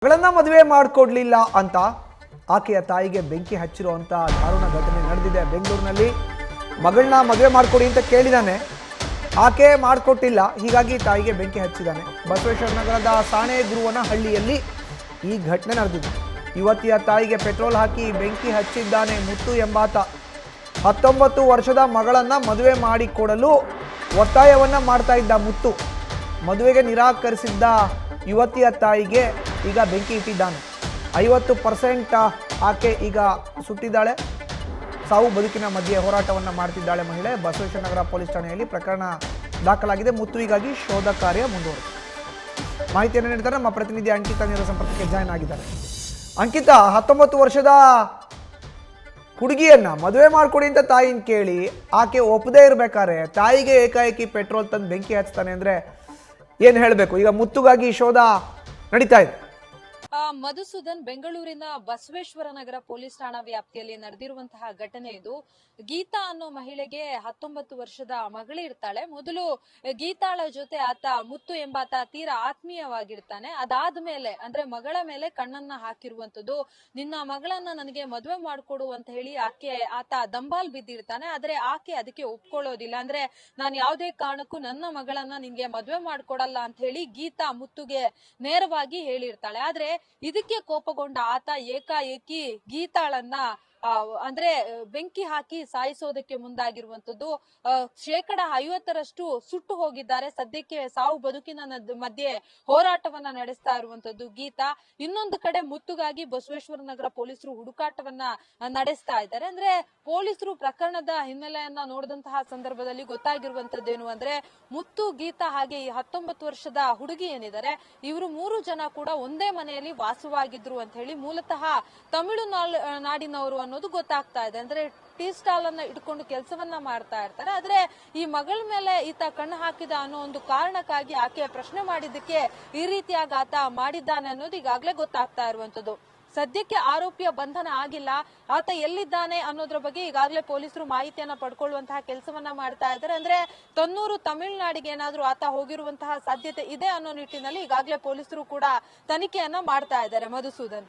ಮಗಳನ್ನ ಮದುವೆ ಮಾಡಿಕೊಡ್ಲಿಲ್ಲ ಅಂತ ಆಕೆಯ ತಾಯಿಗೆ ಬೆಂಕಿ ಹಚ್ಚಿರುವಂತ ದಾರುಣ ಘಟನೆ ನಡೆದಿದೆ ಬೆಂಗಳೂರಿನಲ್ಲಿ. ಮಗಳನ್ನ ಮದುವೆ ಮಾಡಿಕೊಡಿ ಅಂತ ಕೇಳಿದಾನೆ, ಆಕೆ ಮಾಡಿಕೊಟ್ಟಿಲ್ಲ, ಹೀಗಾಗಿ ತಾಯಿಗೆ ಬೆಂಕಿ ಹಚ್ಚಿದ್ದಾನೆ. ಬಸವೇಶ್ವರ ನಗರದ ಸಾಣೇಗುರುವನಹಳ್ಳಿಯಲ್ಲಿ ಈ ಘಟನೆ ನಡೆದಿದೆ. ಯುವತಿಯ ತಾಯಿಗೆ ಪೆಟ್ರೋಲ್ ಹಾಕಿ ಬೆಂಕಿ ಹಚ್ಚಿದ್ದಾನೆ ಮುತ್ತು ಎಂಬಾತ. 19 ವರ್ಷದ ಮಗಳನ್ನ ಮದುವೆ ಮಾಡಿಕೊಡಲು ಒತ್ತಾಯವನ್ನ ಮಾಡ್ತಾ ಇದ್ದ ಮುತ್ತು. ಮದುವೆಗೆ ನಿರಾಕರಿಸಿದ್ದ ಯುವತಿಯ ತಾಯಿಗೆ ಈಗ ಬೆಂಕಿ ಇಟ್ಟಿದ್ದಾನೆ. 50% ಆಕೆ ಈಗ ಸುಟ್ಟಿದ್ದಾಳೆ. ಸಾವು ಬದುಕಿನ ಮಧ್ಯೆ ಹೋರಾಟವನ್ನು ಮಾಡ್ತಿದ್ದಾಳೆ ಮಹಿಳೆ. ಬಸವೇಶ್ವರ ನಗರ ಪೊಲೀಸ್ ಠಾಣೆಯಲ್ಲಿ ಪ್ರಕರಣ ದಾಖಲಾಗಿದೆ. ಮುತ್ತುವಿಗಾಗಿ ಶೋಧ ಕಾರ್ಯ ಮುಂದುವರೆದಿದೆ. ಮಾಹಿತಿಯನ್ನು ನೀಡಿದ್ದಾರೆ ನಮ್ಮ ಪ್ರತಿನಿಧಿ ಅಂಕಿತಾ ನೇರ ಸಂಪರ್ಕಕ್ಕೆ ಜಾಯ್ನ್ ಆಗಿದ್ದಾರೆ. ಅಂಕಿತಾ, 19 ವರ್ಷದ ಹುಡುಗಿಯನ್ನ ಮದುವೆ ಮಾಡ್ಕೊಡಿ ಅಂತ ತಾಯಿನ ಕೇಳಿ ಆಕೆ ಒಪ್ಪದೇ ಇರ್ಬೇಕಾದ್ರೆ ತಾಯಿಗೆ ಏಕಾಏಕಿ ಪೆಟ್ರೋಲ್ ತಂದು ಬೆಂಕಿ ಹಚ್ತಾನೆ ಅಂದ್ರೆ ಏನ್ ಹೇಳಬೇಕು? ಈಗ ಮುತ್ತುಗಾಗಿ ಶೋಧ ನಡೀತಾ ಇದೆ. ಮಧುಸೂದನ್, ಬೆಂಗಳೂರಿನ ಬಸವೇಶ್ವರ ನಗರ ಪೊಲೀಸ್ ಠಾಣಾ ವ್ಯಾಪ್ತಿಯಲ್ಲಿ ನಡೆದಿರುವಂತಹ ಘಟನೆ ಇದು. ಗೀತಾ ಅನ್ನೋ ಮಹಿಳೆಗೆ 19 ವರ್ಷದ ಮಗಳಿರ್ತಾಳೆ. ಮೊದಲು ಗೀತಾಳ ಜೊತೆ ಆತ ಮುತ್ತು ಎಂಬಾತ ತೀರಾ ಆತ್ಮೀಯವಾಗಿರ್ತಾನೆ. ಅದಾದ್ಮೇಲೆ ಅಂದ್ರೆ ಮಗಳ ಮೇಲೆ ಕಣ್ಣನ್ನ ಹಾಕಿರುವಂತದ್ದು. ನಿನ್ನ ಮಗಳನ್ನ ನನಗೆ ಮದುವೆ ಮಾಡ್ಕೊಡು ಅಂತ ಹೇಳಿ ಆತ ದಂಬಾಲ್ ಬಿದ್ದಿರ್ತಾನೆ. ಆದ್ರೆ ಆಕೆ ಅದಕ್ಕೆ ಒಪ್ಕೊಳ್ಳೋದಿಲ್ಲ. ಅಂದ್ರೆ ನಾನು ಯಾವುದೇ ಕಾರಣಕ್ಕೂ ನನ್ನ ಮಗಳನ್ನ ನಿನ್ಗೆ ಮದುವೆ ಮಾಡ್ಕೊಡಲ್ಲ ಅಂತ ಹೇಳಿ ಗೀತಾ ಮುತ್ತುಗೆ ನೇರವಾಗಿ ಹೇಳಿರ್ತಾಳೆ. ಆದ್ರೆ ಇದಕ್ಕೆ ಕೋಪಗೊಂಡ ಆತ ಏಕಾಏಕಿ ಗೀತಾಳನ್ನ ಅಂದ್ರೆ ಬೆಂಕಿ ಹಾಕಿ ಸಾಯಿಸೋದಕ್ಕೆ ಮುಂದಾಗಿರುವಂತದ್ದು. 50% ಸುಟ್ಟು ಹೋಗಿದ್ದಾರೆ. ಸದ್ಯಕ್ಕೆ ಸಾವು ಬದುಕಿನ ಮಧ್ಯೆ ಹೋರಾಟವನ್ನ ನಡೆಸ್ತಾ ಇರುವಂತದ್ದು ಗೀತಾ. ಇನ್ನೊಂದು ಕಡೆ ಮುತ್ತುಗಾಗಿ ಬಸವೇಶ್ವರ ನಗರ ಪೊಲೀಸರು ಹುಡುಕಾಟವನ್ನ ನಡೆಸ್ತಾ ಇದ್ದಾರೆ. ಅಂದ್ರೆ ಪೊಲೀಸರು ಪ್ರಕರಣದ ಹಿನ್ನೆಲೆಯನ್ನ ನೋಡಿದಂತಹ ಸಂದರ್ಭದಲ್ಲಿ ಗೊತ್ತಾಗಿರುವಂತದ್ದೇನು ಅಂದ್ರೆ, ಮುತ್ತು, ಗೀತಾ ಹಾಗೆ ಈ 19 ವರ್ಷದ ಹುಡುಗಿ ಏನಿದ್ದಾರೆ, ಇವರು 3 ಜನ ಕೂಡ ಒಂದೇ ಮನೆಯಲ್ಲಿ ವಾಸವಾಗಿದ್ರು ಅಂತ ಹೇಳಿ ಮೂಲತಃ ತಮಿಳುನಾಡಿನವರು ಅನ್ನೋದು ಗೊತ್ತಾಗ್ತಾ ಇದೆ. ಅಂದ್ರೆ ಟೀ ಸ್ಟಾಲ್ ಅನ್ನ ಇಟ್ಕೊಂಡು ಕೆಲಸವನ್ನ ಮಾಡ್ತಾ ಇರ್ತಾರೆ. ಆದ್ರೆ ಈ ಮಗಳ ಮೇಲೆ ಈತ ಕಣ್ಣು ಹಾಕಿದ ಅನ್ನೋ ಒಂದು ಕಾರಣಕ್ಕಾಗಿ ಆಕೆ ಪ್ರಶ್ನೆ ಮಾಡಿದ್ದಕ್ಕೆ ಈ ರೀತಿಯಾಗಿ ಆತ ಮಾಡಿದ್ದಾನೆ ಅನ್ನೋದು ಈಗಾಗಲೇ ಗೊತ್ತಾಗ್ತಾ ಇರುವಂತದ್ದು. ಸದ್ಯಕ್ಕೆ ಆರೋಪಿಯ ಬಂಧನ ಆಗಿಲ್ಲ. ಆತ ಎಲ್ಲಿದ್ದಾನೆ ಅನ್ನೋದ್ರ ಬಗ್ಗೆ ಈಗಾಗಲೇ ಪೊಲೀಸರು ಮಾಹಿತಿಯನ್ನ ಪಡ್ಕೊಳ್ಳುವಂತಹ ಕೆಲಸವನ್ನ ಮಾಡ್ತಾ ಇದ್ದಾರೆ. ಅಂದ್ರೆ ತನ್ನೂರು ತಮಿಳುನಾಡಿಗೆ ಏನಾದ್ರೂ ಆತ ಹೋಗಿರುವಂತಹ ಸಾಧ್ಯತೆ ಇದೆ ಅನ್ನೋ ನಿಟ್ಟಿನಲ್ಲಿ ಈಗಾಗಲೇ ಪೊಲೀಸರು ಕೂಡ ತನಿಖೆಯನ್ನ ಮಾಡ್ತಾ ಇದ್ದಾರೆ. ಮಧುಸೂದನ್.